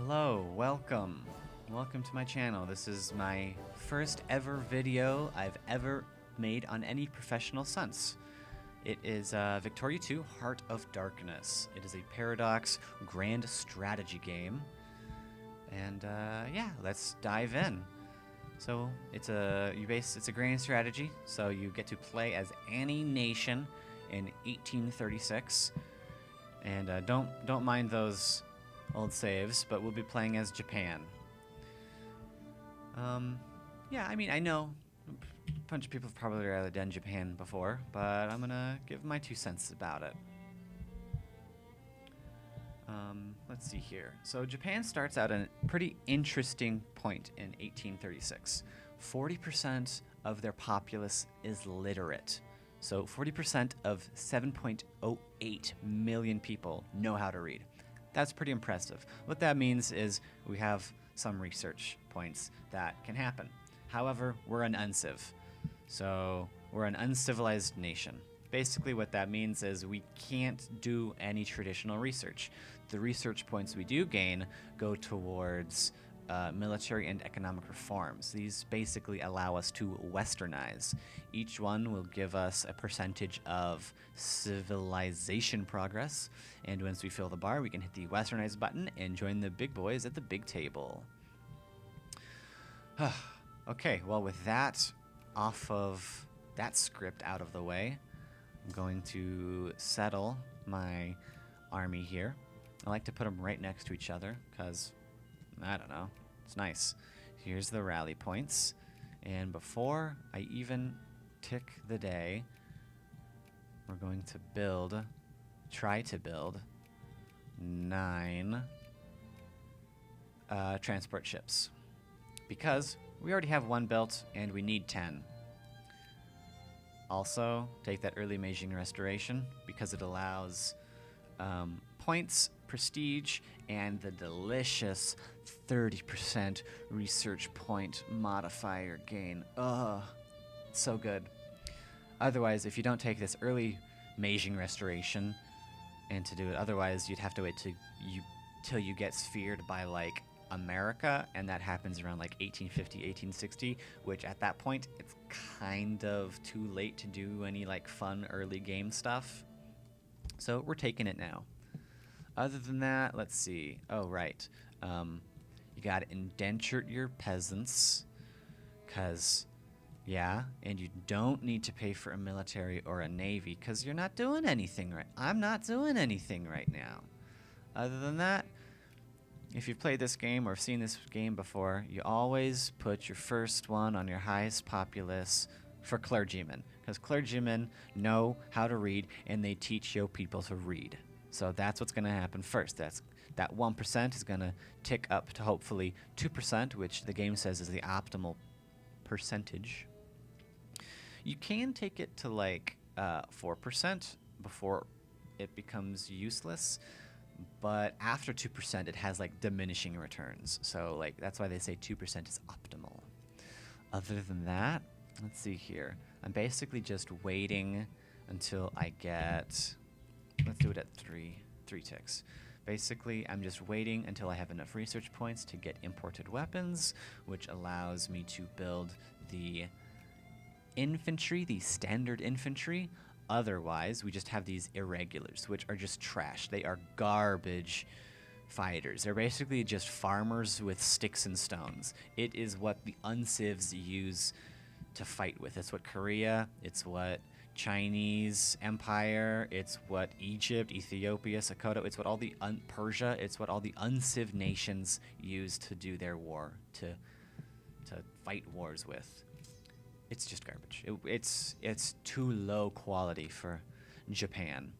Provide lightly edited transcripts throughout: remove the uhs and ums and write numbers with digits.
Hello, welcome. Welcome to my channel. This is my first ever video I've ever made on any professional sense. It is Victoria 2 Heart of Darkness. It is a Paradox grand strategy game. And yeah, let's dive in. So it's a grand strategy, so you get to play as any nation in 1836. And don't mind those old saves, but we'll be playing as Japan. Yeah, I mean, I know a bunch of people have probably rather done Japan before, but I'm gonna give my 2 cents about it. Let's see here. So Japan starts out at a pretty interesting point in 1836. 40% of their populace is literate. So 40% of 7.08 million people know how to read. That's pretty impressive. What that means is we have some research points that can happen. However, we're an unciv. So we're an uncivilized nation. Basically what that means is we can't do any traditional research. The research points we do gain go towards military and economic reforms. These basically allow us to westernize. Each one will give us a percentage of civilization progress, and once we fill the bar, we can hit the westernize button and join the big boys at the big table. Okay, well, with that off of that script out of the way, I'm going to settle my army here. I like to put them right next to each other because, I don't know, it's nice. Here's the rally points, and before I even tick the day, we're going to try to build 9 transport ships, because we already have 1 built and we need 10. Also, take that early Meijing restoration because it allows points, prestige, and the delicious 30% research point modifier gain. Ugh, so good. Otherwise, if you don't take this early Meijing restoration, and to do it otherwise, you'd have to wait till you get sphered by like America, and that happens around like 1850, 1860, which at that point it's kind of too late to do any like fun early game stuff. So we're taking it now. Other than that, let's see. Oh, right. You gotta indenture your peasants, cause yeah, and you don't need to pay for a military or a navy, cause you're not doing anything right. I'm not doing anything right now. Other than that, if you've played this game or seen this game before, you always put your first one on your highest populace for clergymen, because clergymen know how to read and they teach your people to read. So that's what's going to happen first. That 1% is going to tick up to hopefully 2%, which the game says is the optimal percentage. You can take it to like 4% before it becomes useless, but after 2% it has like diminishing returns. So like that's why they say 2% is optimal. Other than that, let's see here. I'm basically just waiting until I get, let's do it at 3 ticks. Basically, I'm just waiting until I have enough research points to get imported weapons, which allows me to build the infantry, the standard infantry. Otherwise, we just have these irregulars, which are just trash. They are garbage fighters. They're basically just farmers with sticks and stones. It is what the uncivs use to fight with. It's what Korea, it's what Chinese Empire, it's what Egypt, Ethiopia, Sokoto, it's what all the Persia, it's what all the unciv nations use to do their war, to fight wars with. It's just garbage. It's too low quality for Japan.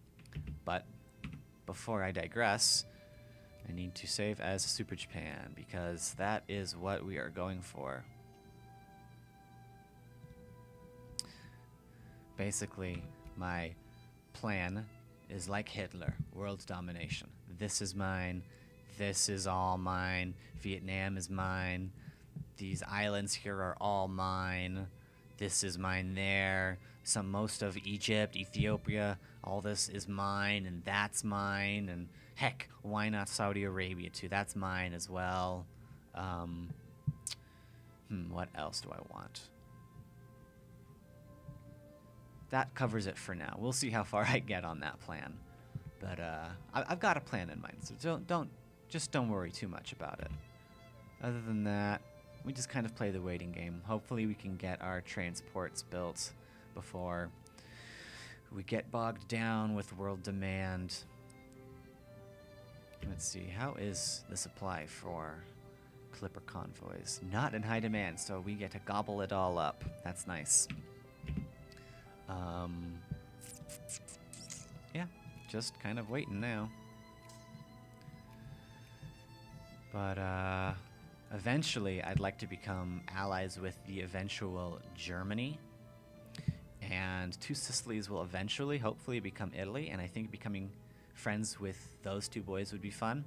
But before I digress, I need to save as Super Japan, because that is what we are going for. Basically, my plan is like Hitler, world domination. This is mine. This is all mine. Vietnam is mine. These islands here are all mine. This is mine there. Most of Egypt, Ethiopia, all this is mine, and that's mine, and Heck, why not Saudi Arabia too? That's mine as well. What else do I want? That covers it for now. We'll see how far I get on that plan. But I've got a plan in mind, so don't worry too much about it. Other than that, we just kind of play the waiting game. Hopefully we can get our transports built before we get bogged down with world demand. Let's see, how is the supply for Clipper convoys? Not in high demand, so we get to gobble it all up. That's nice. Yeah, just kind of waiting now. But eventually I'd like to become allies with the eventual Germany. And Two Sicilies will eventually, hopefully, become Italy, and I think becoming friends with those two boys would be fun.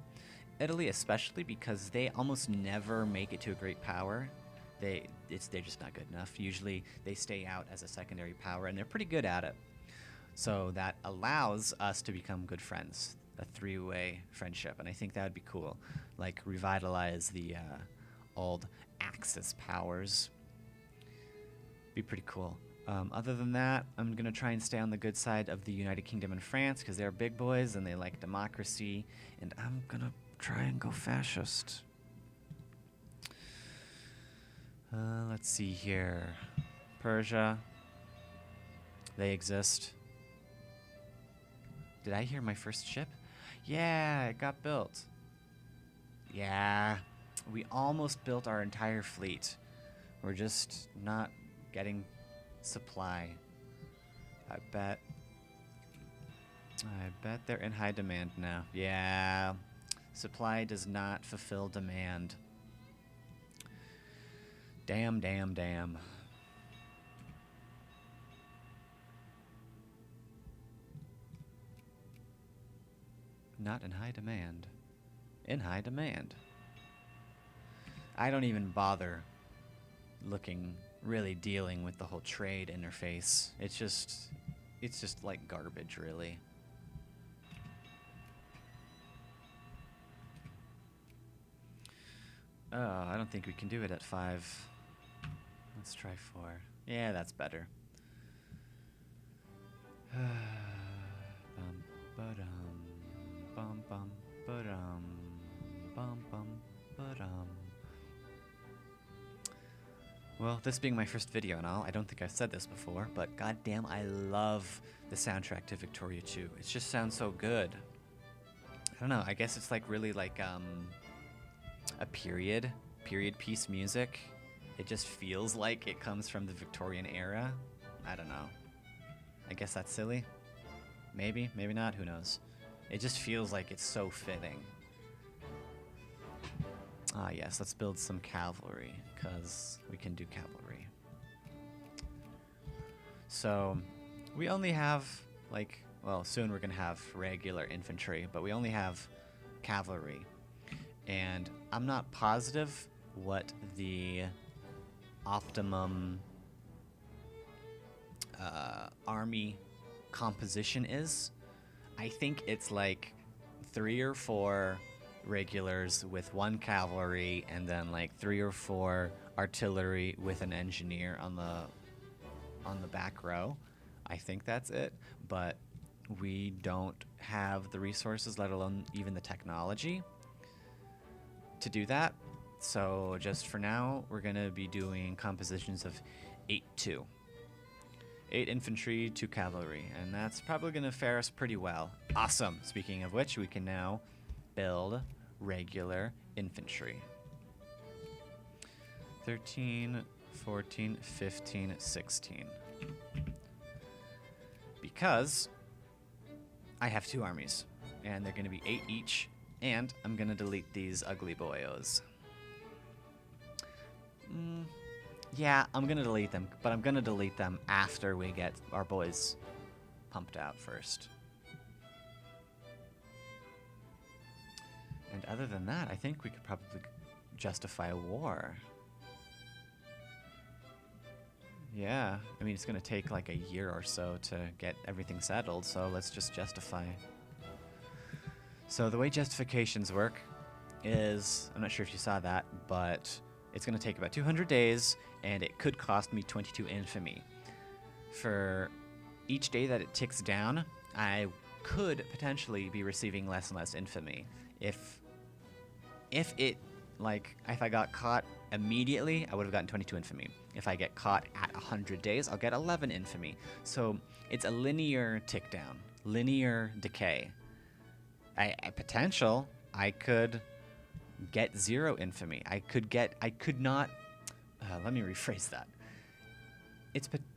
Italy especially because they almost never make it to a great power. They're just not good enough. Usually they stay out as a secondary power, and they're pretty good at it. So that allows us to become good friends, a three-way friendship, and I think that would be cool. Like revitalize the old Axis powers. Be pretty cool. Other than that, I'm going to try and stay on the good side of the United Kingdom and France because they're big boys and they like democracy, and I'm going to try and go fascist. Let's see here. Persia. They exist. Did I hear my first ship? Yeah, it got built. Yeah, we almost built our entire fleet. We're just not getting supply. I bet they're in high demand now. Yeah, supply does not fulfill demand. Damn, damn, damn. Not in high demand. In high demand. I don't even bother really dealing with the whole trade interface. It's just like garbage, really. Oh, I don't think we can do it at 5. Let's try 4. Yeah, that's better. Bum, ba-dum, bum, bum, ba-dum, bum, bum, ba-dum. Well, this being my first video and all, I don't think I've said this before, but goddamn, I love the soundtrack to Victoria 2. It just sounds so good. I don't know, I guess it's like really like a period piece music. It just feels like it comes from the Victorian era. I don't know. I guess that's silly. Maybe, maybe not, who knows. It just feels like it's so fitting. Ah yes, let's build some cavalry, because we can do cavalry. So, we only have, like, well, soon we're going to have regular infantry, but we only have cavalry. And I'm not positive what the optimum army composition is. I think it's like 3 or 4 regulars with 1 cavalry, and then like 3 or 4 artillery with an engineer on the back row. I think that's it, but we don't have the resources, let alone even the technology to do that. So just for now, we're gonna be doing compositions of 8-2. 8 infantry, 2 cavalry, and that's probably gonna fare us pretty well. Awesome. Speaking of which, we can now build regular infantry. 13, 14, 15, 16. Because I have 2 armies, and they're gonna be 8 each, and I'm gonna delete these ugly boyos. Yeah, I'm gonna delete them, but I'm gonna delete them after we get our boys pumped out first. And other than that, I think we could probably justify a war. Yeah, I mean, it's gonna take like a year or so to get everything settled, so let's just justify So the way justifications work is, I'm not sure if you saw that, but it's going to take about 200 days, and it could cost me 22 infamy. For each day that it ticks down, I could potentially be receiving less and less infamy. If I got caught immediately, I would have gotten 22 infamy. If I get caught at 100 days, I'll get 11 infamy. So it's a linear tick down, linear decay. Potential, I could get 0 infamy. Let me rephrase that.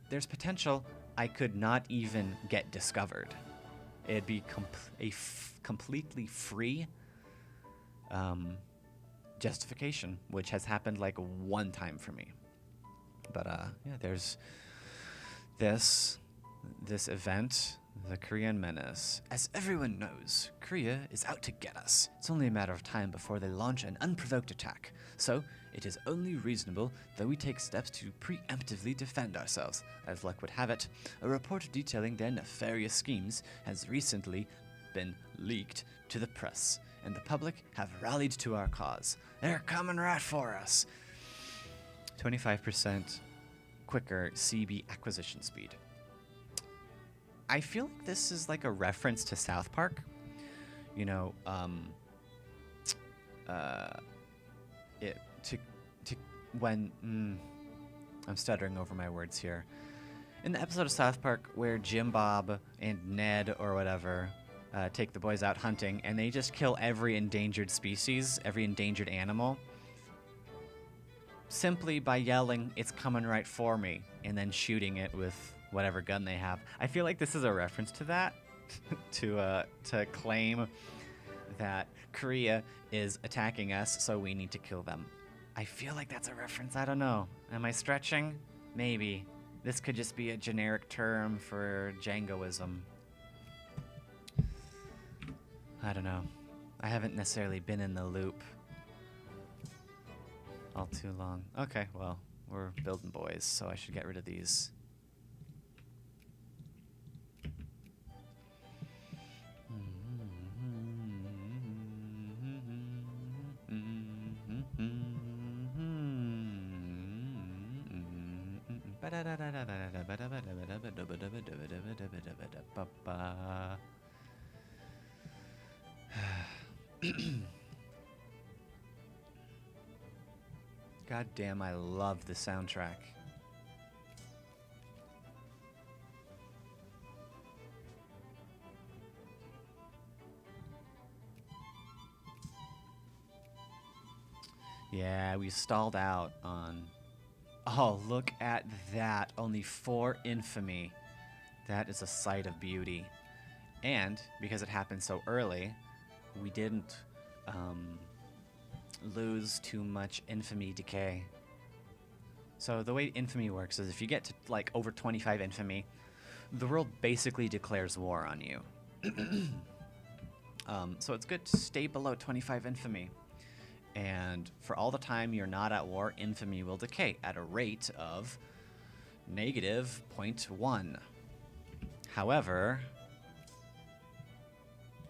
There's potential I could not even get discovered. It'd be completely free justification, which has happened like one time for me. But yeah, there's this event, the Korean Menace. As everyone knows, Korea is out to get us. It's only a matter of time before they launch an unprovoked attack. So it is only reasonable that we take steps to preemptively defend ourselves. As luck would have it, a report detailing their nefarious schemes has recently been leaked to the press, and the public have rallied to our cause. They're coming right for us. 25% quicker CB acquisition speed. I feel like this is like a reference to South Park. You know, I'm stuttering over my words here. In the episode of South Park where Jim Bob and Ned or whatever take the boys out hunting, and they just kill every endangered species, every endangered animal, simply by yelling, "It's coming right for me," and then shooting it with whatever gun they have. I feel like this is a reference to that, to claim that Korea is attacking us, so we need to kill them. I feel like that's a reference. I don't know. Am I stretching? Maybe. This could just be a generic term for Jangoism. I don't know. I haven't necessarily been in the loop all too long. Okay, well, we're building boys, so I should get rid of these. God damn, I love the soundtrack. Yeah, we stalled out on... Oh, look at that. Only 4 infamy. That is a sight of beauty. And, because it happened so early, we didn't lose too much infamy decay. So the way infamy works is if you get to like over 25 infamy, the world basically declares war on you. So it's good to stay below 25 infamy. And for all the time you're not at war, infamy will decay at a rate of negative 0.1. However,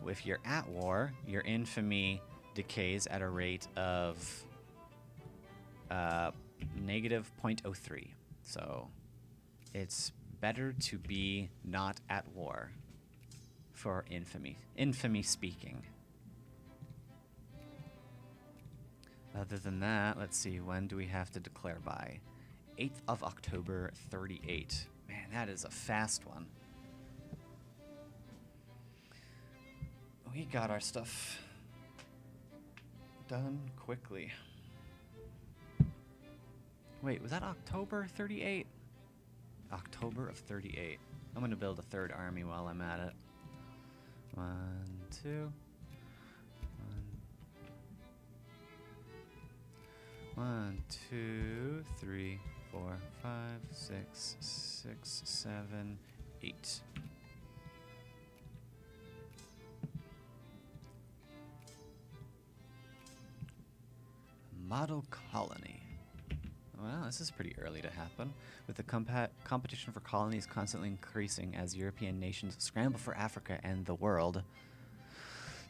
if you're at war, your infamy decays at a rate of negative 0.03. So it's better to be not at war for infamy. Infamy speaking. Other than that, let's see, when do we have to declare by? 8th of October, 38. Man, that is a fast one. We got our stuff done quickly. Wait, was that October 38? October of 38. I'm going to build a 3rd army while I'm at it. 1, 2... 1, 2, 3, 4, 5, 6, 6, 7, 8. Model colony. Well, this is pretty early to happen, with the competition for colonies constantly increasing as European nations scramble for Africa and the world.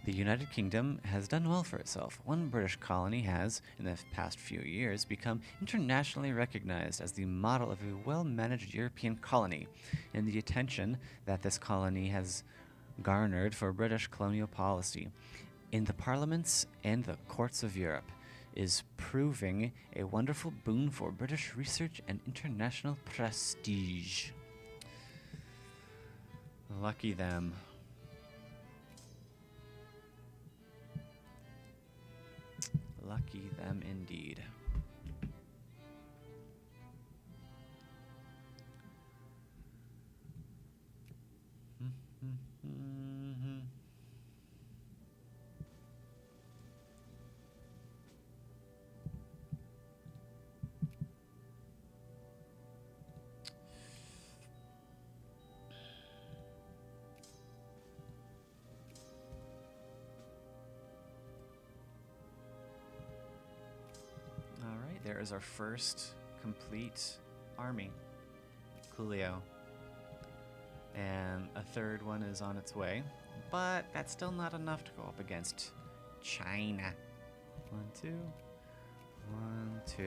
The United Kingdom has done well for itself. One British colony has, in the past few years, become internationally recognized as the model of a well-managed European colony, and the attention that this colony has garnered for British colonial policy in the parliaments and the courts of Europe is proving a wonderful boon for British research and international prestige. Lucky them. Lucky them indeed. Alright, there is our first complete army. Coolio. And a third one is on its way. But that's still not enough to go up against China. 1, 2. 1, 2,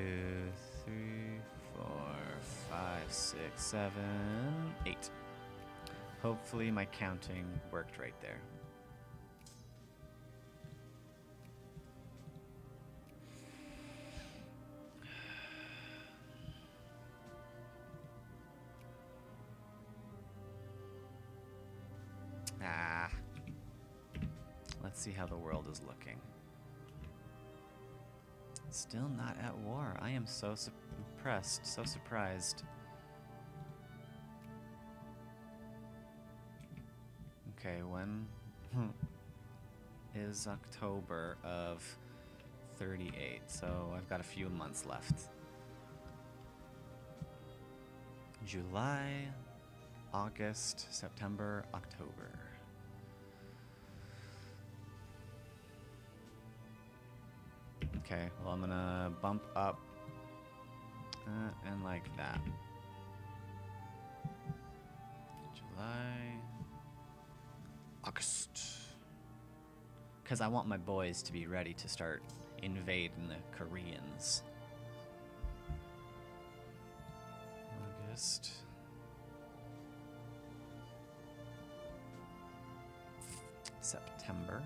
3, 4, 5, 6, 7, 8. Hopefully my counting worked right there. Let's see how the world is looking. Still not at war. I am so impressed, so surprised. Okay, when is October of 38? So I've got a few months left. July, August, September, October. Okay, well I'm gonna bump up and like that. July, August. Because I want my boys to be ready to start invading the Koreans. August. September.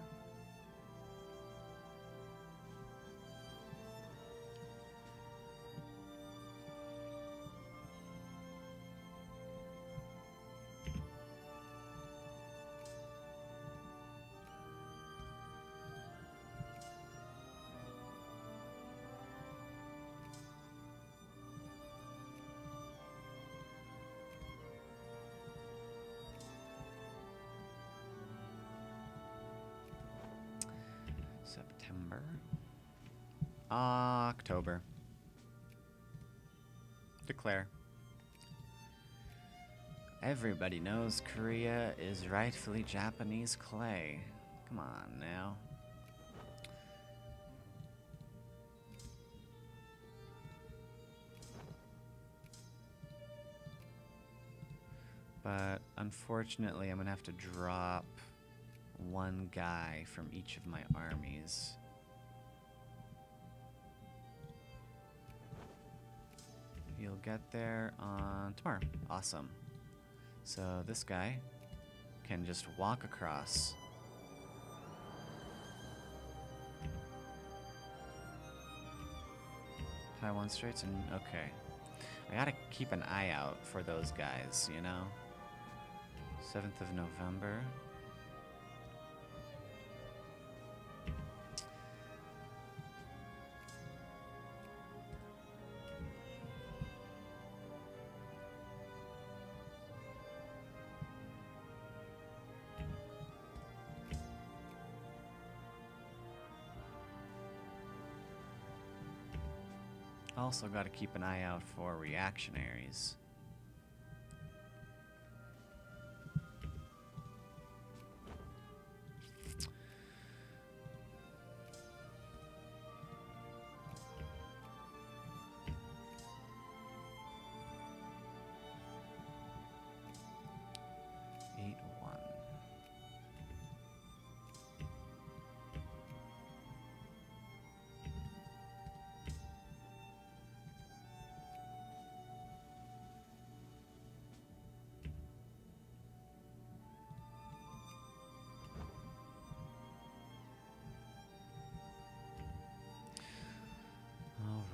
September. October. Declare. Everybody knows Korea is rightfully Japanese clay. Come on now. But unfortunately, I'm gonna have to drop one guy from each of my armies. You'll get there on tomorrow. Awesome. So this guy can just walk across. Taiwan Straits and okay. I gotta keep an eye out for those guys, you know? 7th of November. Also got to keep an eye out for reactionaries.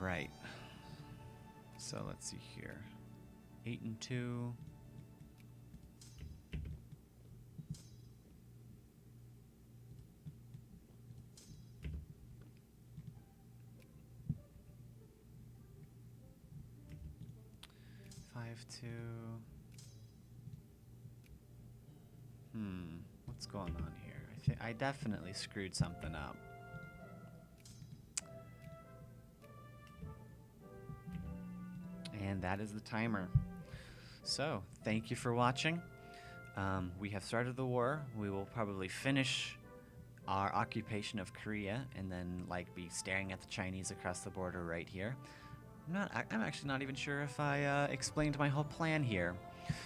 right. So let's see here. 8 and 2. Five, 2. What's going on here? I definitely screwed something up. And that is the timer. So, thank you for watching. We have started the war. We will probably finish our occupation of Korea and then be staring at the Chinese across the border right here. I'm actually not even sure if I explained my whole plan here.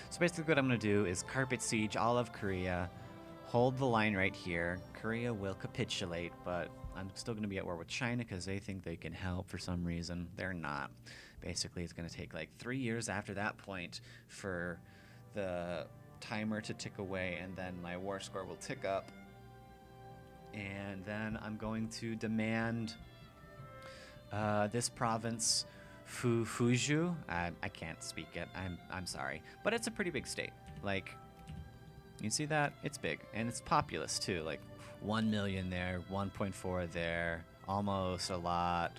So basically what I'm going to do is carpet siege all of Korea, hold the line right here. Korea will capitulate, but I'm still going to be at war with China because they think they can help for some reason. They're not. Basically, it's going to take 3 years after that point for the timer to tick away, and then my war score will tick up. And then I'm going to demand this province, Fuju. I can't speak it. I'm sorry, but it's a pretty big state. You see that? It's big, and it's populous too. 1 million there, 1.4 there, almost a lot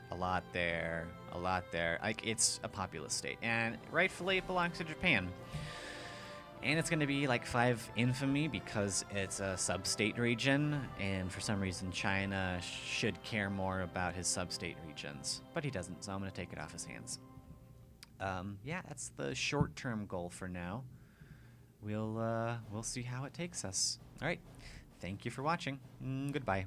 there, a lot there. It's a populous state, and rightfully it belongs to Japan. And it's going to be 5 infamy because it's a sub-state region, and for some reason China should care more about his sub-state regions, but he doesn't, so I'm going to take it off his hands. Yeah, that's the short-term goal for now. We'll see how it takes us. All right, thank you for watching. Goodbye.